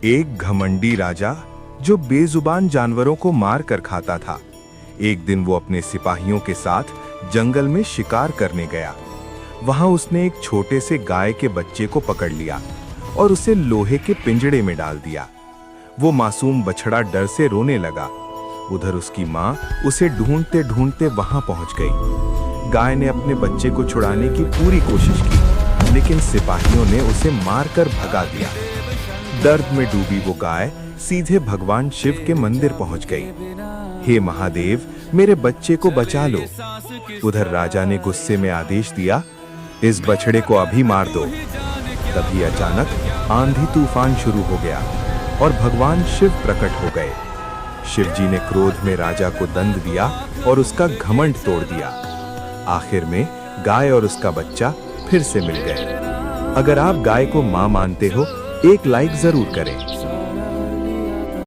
एक घमंडी राजा जो बेजुबान जानवरों को मार कर खाता था। एक दिन वो अपने सिपाहियों के साथ जंगल में शिकार करने गया। वहां उसने एक छोटे से गाय के बच्चे को पकड़ लिया और उसे लोहे के पिंजड़े में डाल दिया। वो मासूम बछड़ा डर से रोने लगा। उधर उसकी माँ उसे ढूंढते ढूंढते वहां पहुंच गई। गाय ने अपने बच्चे को छुड़ाने की पूरी कोशिश की, लेकिन सिपाहियों ने उसे मारकर भगा दिया। दर्द में डूबी वो गाय सीधे भगवान शिव के मंदिर पहुंच गई। हे महादेव, मेरे बच्चे को बचा लो। उधर राजा ने गुस्से में आदेश दिया, इस बछड़े को अभी मार दो। तभी अचानक आंधी तूफान शुरू हो गया और भगवान शिव प्रकट हो गए। शिव जी ने क्रोध में राजा को दंड दिया और उसका घमंड तोड़ दिया। आखिर में गाय और उसका बच्चा फिर से मिल गए। अगर आप गाय को मां मानते हो, एक लाइक जरूर करें।